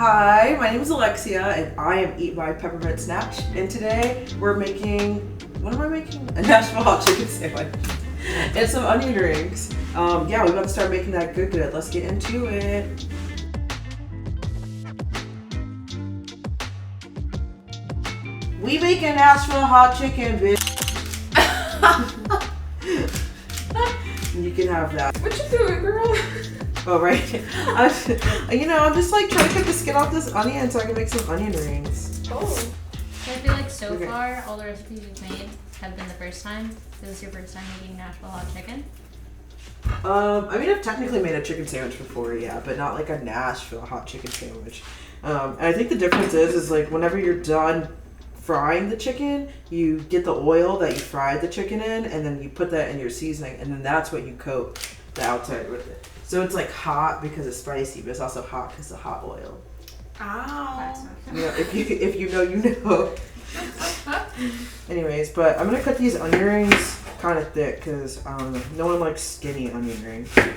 Hi, my name is Alexia and I am Eatmypeppermintsnatch, and today we're making, what am I making? A Nashville hot chicken sandwich and some onion rings. Yeah, we're about to start making that good. Let's get into it. We making Nashville hot chicken, bitch. You can have that. What you doing, girl? Oh, right. I'm just like trying to cut the skin off this onion so I can make some onion rings. Oh. So I feel like so far, all the recipes you've made have been the first time. Is this your first time making Nashville hot chicken? I've technically made a chicken sandwich before, yeah, but not like a Nashville hot chicken sandwich. And I think the difference is like whenever you're done frying the chicken, you get the oil that you fried the chicken in, and then you put that in your seasoning, and then that's what you coat the outside with it. So it's like hot because it's spicy, but it's also hot because of hot oil. Ow. You know, if you know, you know. Anyways, but I'm gonna cut these onion rings kind of thick because no one likes skinny onion rings. I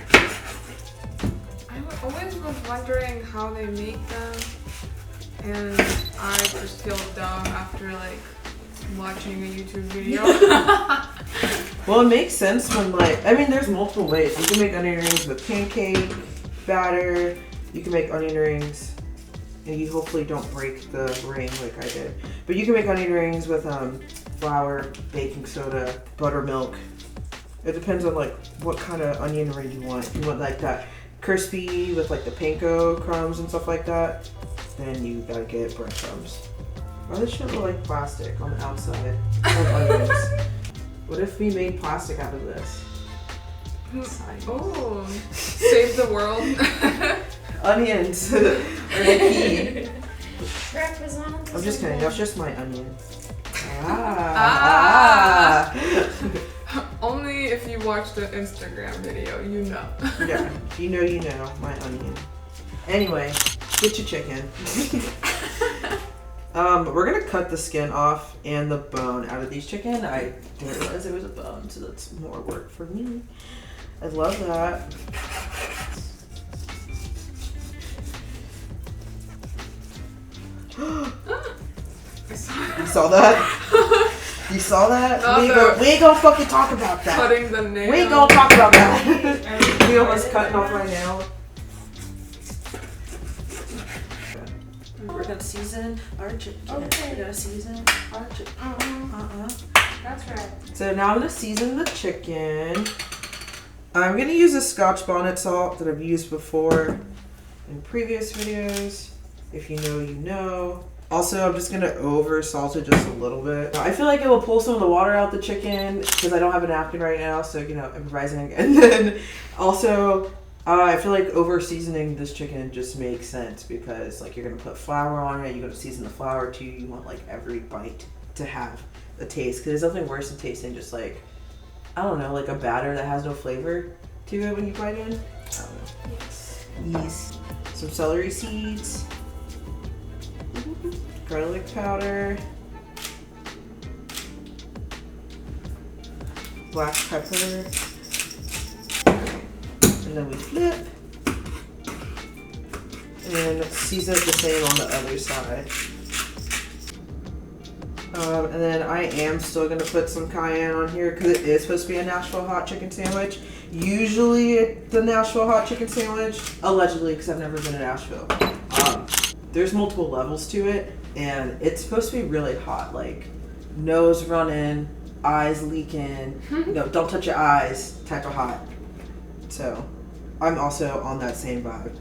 always was wondering how they make them, and I just feel dumb after like watching a YouTube video. Well, it makes sense when there's multiple ways. You can make onion rings with pancake batter. You can make onion rings, and you hopefully don't break the ring like I did. But you can make onion rings with flour, baking soda, buttermilk. It depends on like what kind of onion ring you want. If you want like that crispy with like the panko crumbs and stuff like that, then you gotta get breadcrumbs. Why does this shit look like plastic on the outside of onions? What if we made plastic out of this? Oh, save the world. Onions are the key. Represent. I'm just kidding. That's just my onion. Only if you watch the Instagram video, you know. Yeah, you know my onion. Anyway, get your chicken. We're gonna cut the skin off and the bone out of these chicken. I didn't realize it was a bone, so that's more work for me. I love that. You saw that? You saw that? We ain't gonna fucking talk about that. Cutting the nail. We ain't gonna talk about that. We almost cutting off my nail. We're gonna season our chicken. Okay. We're gonna season our chicken. That's right. So now I'm gonna season the chicken. I'm gonna use a Scotch bonnet salt that I've used before in previous videos. If you know, you know. Also, I'm just gonna over salt it just a little bit. I feel like it will pull some of the water out the chicken because I don't have a napkin right now, so improvising. And then also, I feel like over seasoning this chicken just makes sense because like you're gonna put flour on it, you're gonna season the flour too. You want like every bite to have a taste because there's nothing worse than tasting just like, I don't know, like a batter that has no flavor to it when you bite in. I don't know. Yes. Some celery seeds. Garlic powder, black pepper, and then we flip, and season it the same on the other side. And then I am still going to put some cayenne on here because it is supposed to be a Nashville hot chicken sandwich. Usually the Nashville hot chicken sandwich, allegedly because I've never been to Nashville, there's multiple levels to it. And it's supposed to be really hot, like nose running, eyes leaking, no, don't touch your eyes type of hot. So I'm also on that same vibe.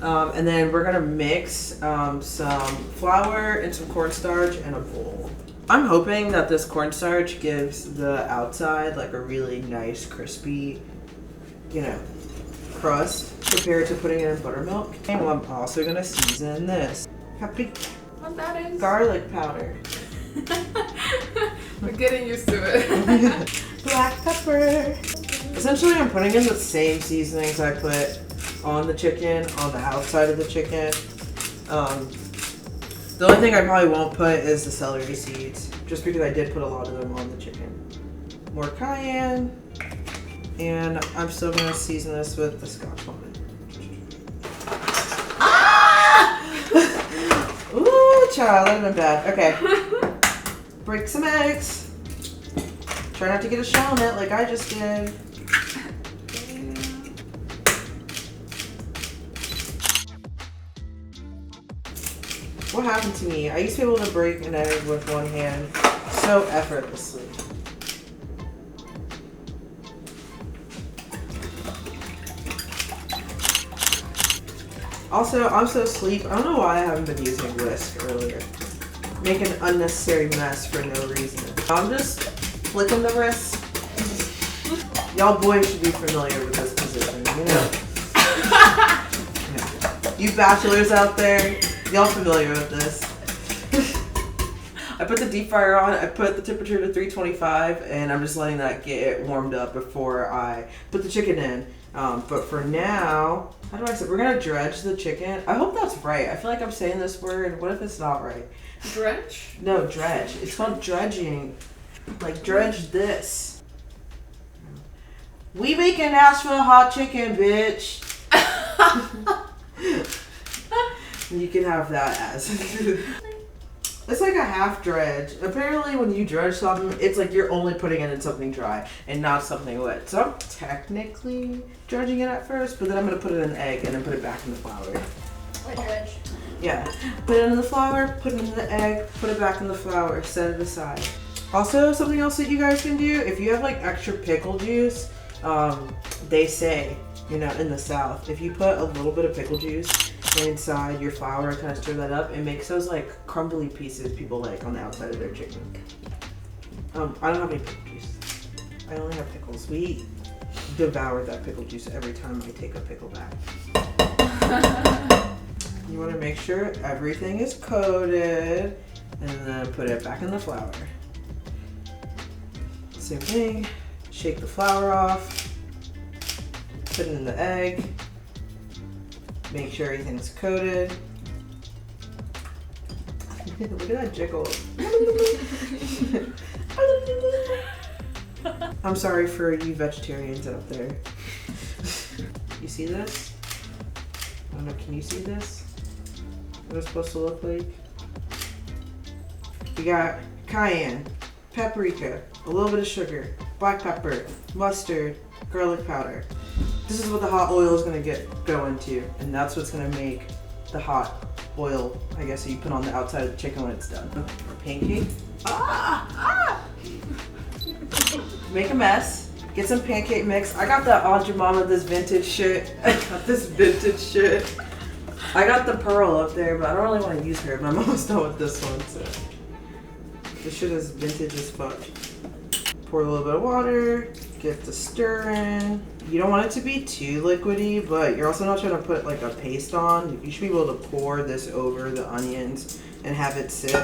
And then we're gonna mix some flour and some cornstarch in a bowl. I'm hoping that this cornstarch gives the outside like a really nice crispy, crust compared to putting it in buttermilk. And I'm also gonna season this. Paprika. What that is? Garlic powder. We're getting used to it. Black pepper. Essentially, I'm putting in the same seasonings I put on the chicken, on the outside of the chicken. The only thing I probably won't put is the celery seeds, just because I did put a lot of them on the chicken. More cayenne, and I'm still going to season this with the Scotch bonnet. child, that would have been bad. Okay. Break some eggs. Try not to get a shell in it like I just did. What happened to me? I used to be able to break an egg with one hand so effortlessly. Also, I'm so asleep. I don't know why I haven't been using whisk earlier. Make an unnecessary mess for no reason. I'm just flicking the wrist. Y'all boys should be familiar with this position, you know. Yeah. You bachelors out there, y'all familiar with this. I put the deep fryer on, I put the temperature to 325, and I'm just letting that get warmed up before I put the chicken in. But for now, how do I say? We're gonna dredge the chicken. I hope that's right. I feel like I'm saying this word. What if it's not right? Dredge? No, dredge. It's called dredging. Like dredge this. We making Nashville hot chicken, bitch. You can have that as. It's like a half dredge. Apparently when you dredge something, it's like you're only putting it in something dry and not something wet. So I'm technically dredging it at first, but then I'm going to put it in an egg and then put it back in the flour. What dredge? Yeah. Put it in the flour, put it in the egg, put it back in the flour, set it aside. Also, something else that you guys can do, if you have like extra pickle juice, they say, you know, in the South, if you put a little bit of pickle juice inside your flour and kind of stir that up, it makes those like crumbly pieces people like on the outside of their chicken. I don't have any pickle juice. I only have pickles. We devour that pickle juice every time I take a pickle back. You want to make sure everything is coated and then put it back in the flour. Same thing. Shake the flour off. Put it in the egg. Make sure everything's coated. Look at that jiggle. I'm sorry for you vegetarians out there. You see this? I don't know, can you see this? What it's supposed to look like? We got cayenne, paprika, a little bit of sugar, black pepper, mustard, garlic powder. This is what the hot oil is going to go into, and that's what's going to make the hot oil, I guess, that you put on the outside of the chicken when it's done. Pancake. Make a mess. Get some pancake mix. I got the Aunt Jemima, this vintage shit. I got the Pearl up there, but I don't really want to use her. My mom's done with this one, so. This shit is vintage as fuck. Pour a little bit of water. Get the stirring. You don't want it to be too liquidy, but you're also not trying to put like a paste on. You should be able to pour this over the onions and have it sit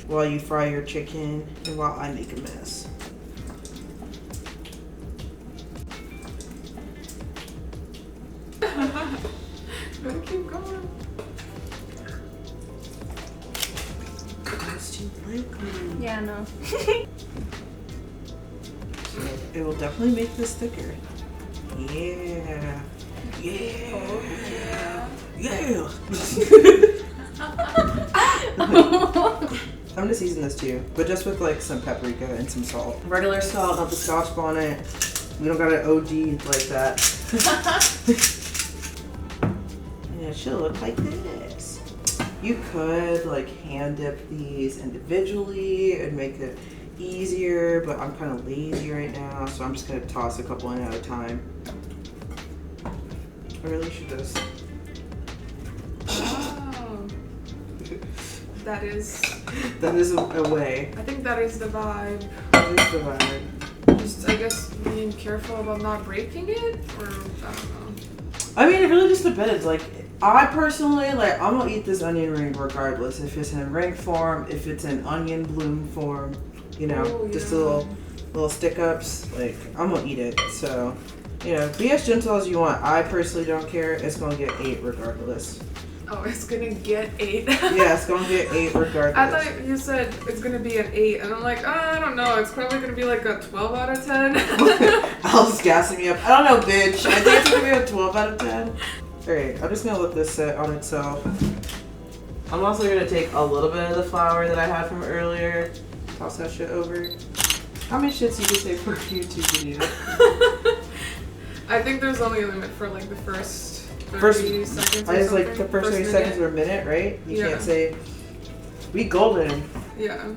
while you fry your chicken and while I make a mess. Gotta keep going. It's too liquid. Yeah, no. It will definitely make this thicker. Yeah. Yeah. Oh, Yeah. I'm gonna season this too, but just with like some paprika and some salt. Regular salt, not the Scotch bonnet. We don't gotta OD like that. And it should look like this. You could like hand dip these individually and make it easier, but I'm kind of lazy right now, so I'm just gonna toss a couple in at a time. I really should just. wow. That is a way. I think that is the vibe. That is the vibe. Just I guess being careful about not breaking it, or I don't know. I mean, it really just depends. Like, I personally, like, I'm gonna eat this onion ring regardless. If it's in ring form, if it's in onion bloom form, you know, Oh, just yeah. little stick ups. Like, I'm gonna eat it. So, you know, be as gentle as you want. I personally don't care. It's gonna get 8 regardless. Oh, it's gonna get 8. Yeah, it's gonna get 8 regardless. I thought you said it's gonna be an 8, and I'm like, I don't know. It's probably gonna be like a 12 out of 10. Al's gassing me up. I don't know, bitch. I think it's gonna be a 12 out of 10. Alright, I'm just gonna let this sit on itself. I'm also gonna take a little bit of the flour that I had from earlier, toss that shit over. How many shits you can say for a YouTube video? I think there's only a limit for like the first 30 seconds. I was like the first 30 seconds or a minute, right? You can't say, we golden. Yeah.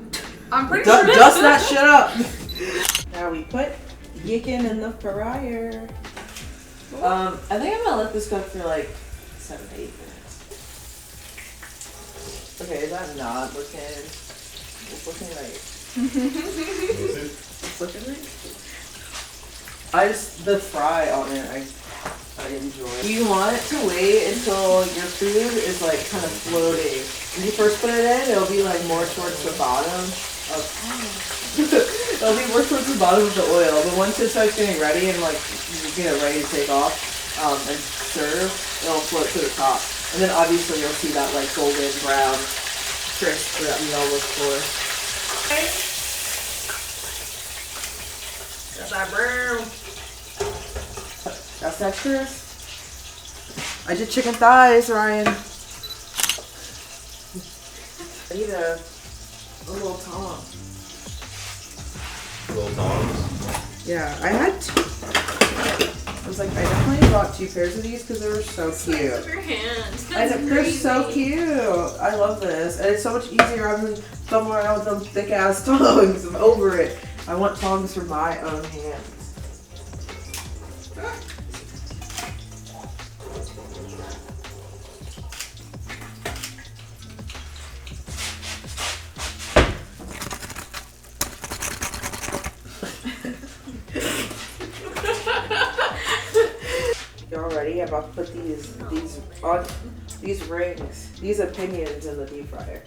I'm pretty sure. Dust that shit up. Now we put yikin in the fryer. I think I'm gonna let this cook for like 7 to 8 minutes. Okay, is that not looking? It's looking right. It's looking right. The fry on it, I enjoy. You want to wait until your food is like kind of floating. When you first put it in, it'll be like more towards the bottom of. It'll be more towards the bottom of the oil, but once it starts getting ready and like you get it ready to take off and serve, it'll float to the top. And then obviously you'll see that like golden brown crisp that we all look for. Okay. Got that brown. That's that crisp. I did chicken thighs, Ryan. I need a little tong. Little tongs. Yeah, I had two. I was like, I definitely bought 2 pairs of these because they were so cute. Your hand. They're so cute. I love this. And it's so much easier rather than thumbing around with them thick ass tongs. I'm over it. I want tongs for my own hands. Y'all ready? I'm about to put these rings, these opinions in the deep fryer.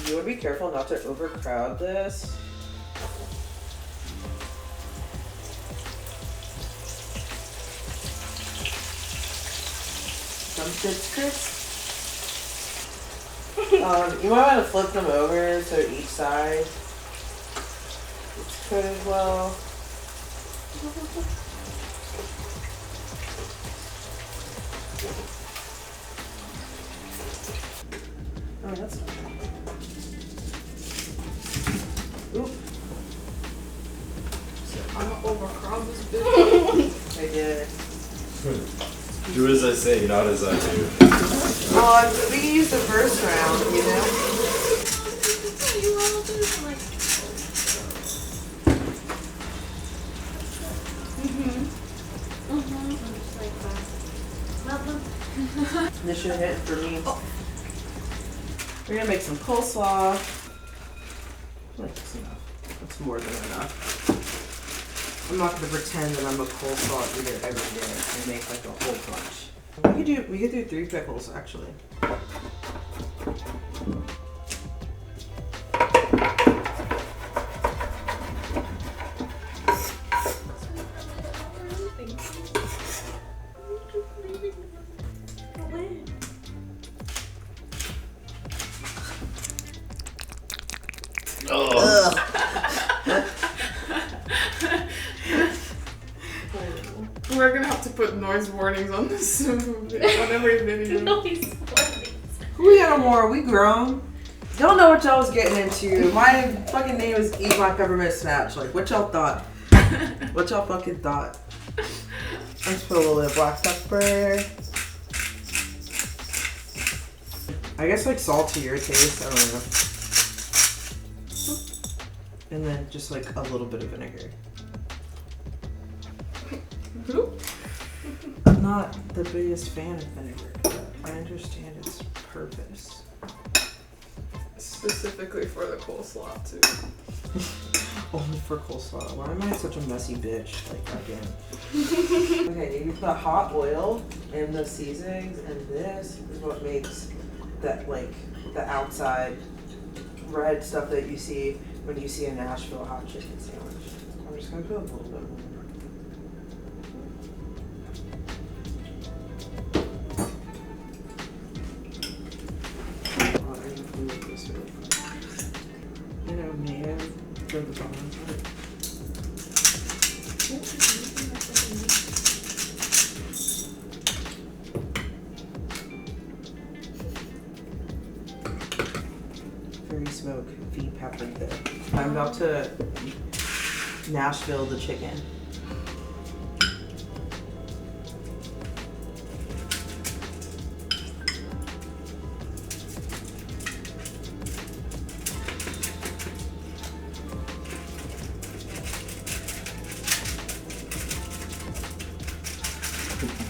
You would be careful not to overcrowd this. Some good crisp. You might want to flip them over so each side it's good as well. Oh, that's not bad. Oop. I'm gonna overcrowd this bitch. I did. Do as I say, not as I do. Oh, we can use the first round, you know? This should hit for me. Oh. We're gonna make some coleslaw. I think that's enough. That's more than enough. I'm not gonna pretend that I'm a coleslaw eater every day and make like a whole bunch. We could do 3 pickles actually. We're gonna have to put noise warnings on this on every video. Noise warnings. We got more. We grown. Don't know what y'all was getting into. My fucking name is Eatmypeppermintsnatch. Like, what y'all thought? What y'all fucking thought? I'm just put a little bit of black pepper. I guess like salt to your taste. I don't know. And then just like a little bit of vinegar. I'm not the biggest fan of vinegar, but I understand its purpose. Specifically for the coleslaw too. Only for coleslaw. Why am I such a messy bitch? Like again. Okay, you put hot oil in the seasonings, and this is what makes that like the outside red stuff that you see when you see a Nashville hot chicken sandwich. I'm just gonna put a little bit more. The bottom part. pepper dip. I'm about to Nashville the chicken.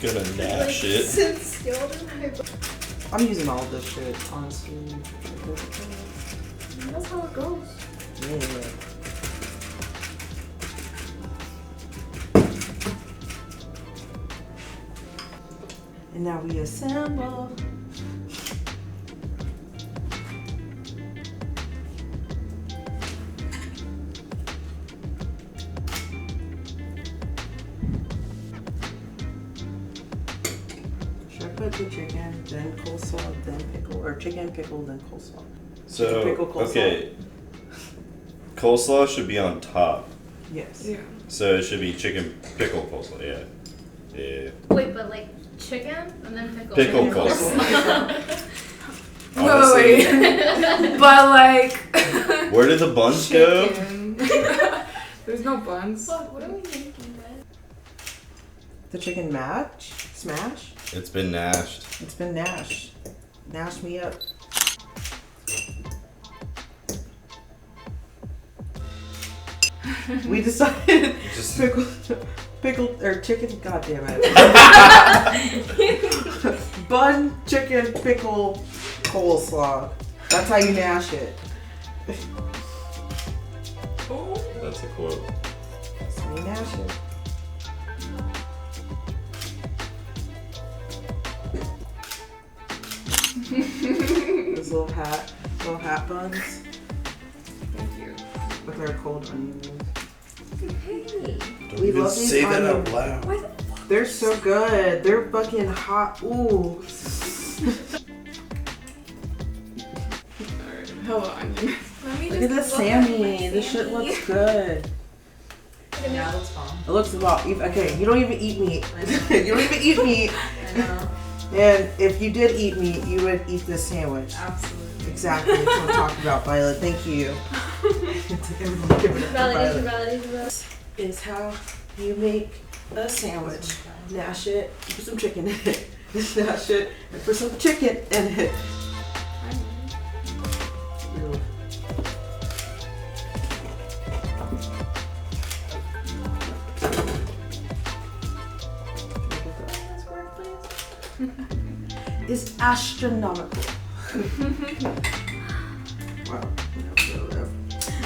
Gonna nash it. I'm using all of this shit, honestly. That's how it goes. Yeah. And now we assemble. Should I put the chicken, then coleslaw, then pickle, or chicken, pickle, then coleslaw? So, Pickle coleslaw. okay. Coleslaw should be on top. Yes. Yeah. So it should be chicken pickle coleslaw, yeah. Yeah. Wait, but like chicken and then pickle. Pickle Chicken, coleslaw. Wait. Honestly, But like. where did the buns go? Chicken. There's no buns. Fuck, what are we making, man? The chicken match? Smash? It's been nashed. It's been Nash. Nash me up. We decided Just pickle or chicken. God damn it! Bun, chicken, pickle, coleslaw. That's how you Nash it. Oh. that's a quote. That's how you Nash it. Those little hat buns Thank you. with our cold onions. Don't We even love these say that onions. out loud. Why the fuck? They're so good. They're fucking hot. Ooh. Alright. Hello, onion. Let me Look just at this look Sammy. my This shit Sammy. looks good. Yeah, it looks bomb. It looks about okay. You don't even eat meat. You don't even eat meat. I know. And if you did eat meat, you would eat this sandwich. Absolutely. Exactly. That's what I'm talking about, Violet. Thank you. Everyone give it up for Validation, Violet. validation. Is how you make a sandwich. Nash it. Put some chicken in it. Nash it. And put some chicken in it. Ew. Is astronomical. Wow.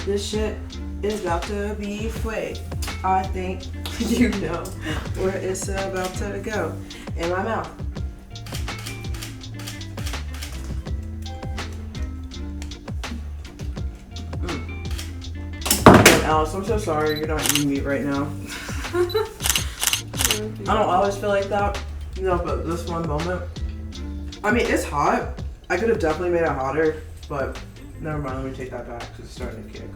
This shit is about to be fway. I think you know where it's about to go. In my mouth. And Alice, I'm so sorry you're not eating meat right now. I don't always feel like that, you know, but this one moment. I mean, it's hot. I could have definitely made it hotter, but never mind. Let me take that back because it's starting to kick.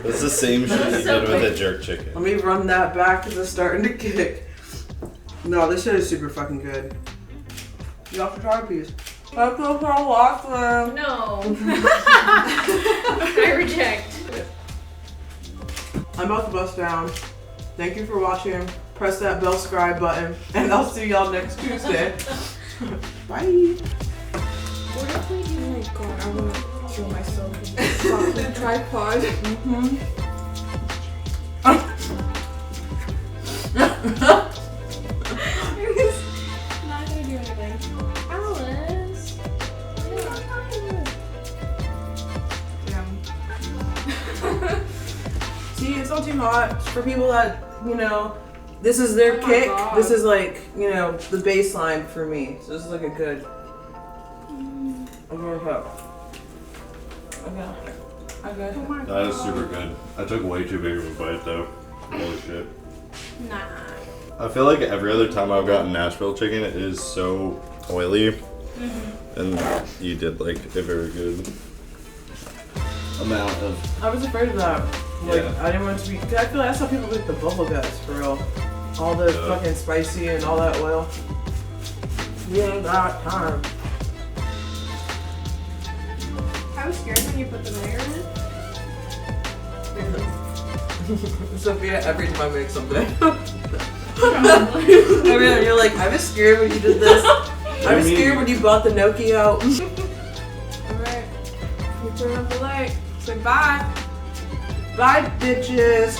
That's the same shit you So did with quick. a jerk chicken. Let me run that back because it's starting to kick. No, this shit is super fucking good. You have to try a piece. I feel so awesome. No. I reject. I'm about to bust down. Thank you for watching. Press that bell subscribe button, and I'll see y'all next Tuesday. Bye. What if we do? Oh my god, I want to kill myself with this fucking tripod. Not gonna do anything. Alice. Damn. See, it's not too hot. It's for people that, you know, this is their Oh my kick. God. This is like, you know, the baseline for me. So this is like a good. Okay. Oh my god. That is super good. I took way too big of a bite though. Holy shit. Nah. I feel like every other time I've gotten Nashville chicken, it is so oily. And you did like a very good amount of. I was afraid of that. Like, Yeah. I didn't want it to be. Cause I feel like that's how people get the bubble guts for real. All the Yeah. fucking spicy and all that oil. We ain't got time. I was scared when you put the vinegar in it. Sophia, every time I make something. Probably. I mean, you're like, I was scared when you did this. I was scared when you brought the gnocchi out. Alright. You turn up the light. Say bye. Bye, bitches.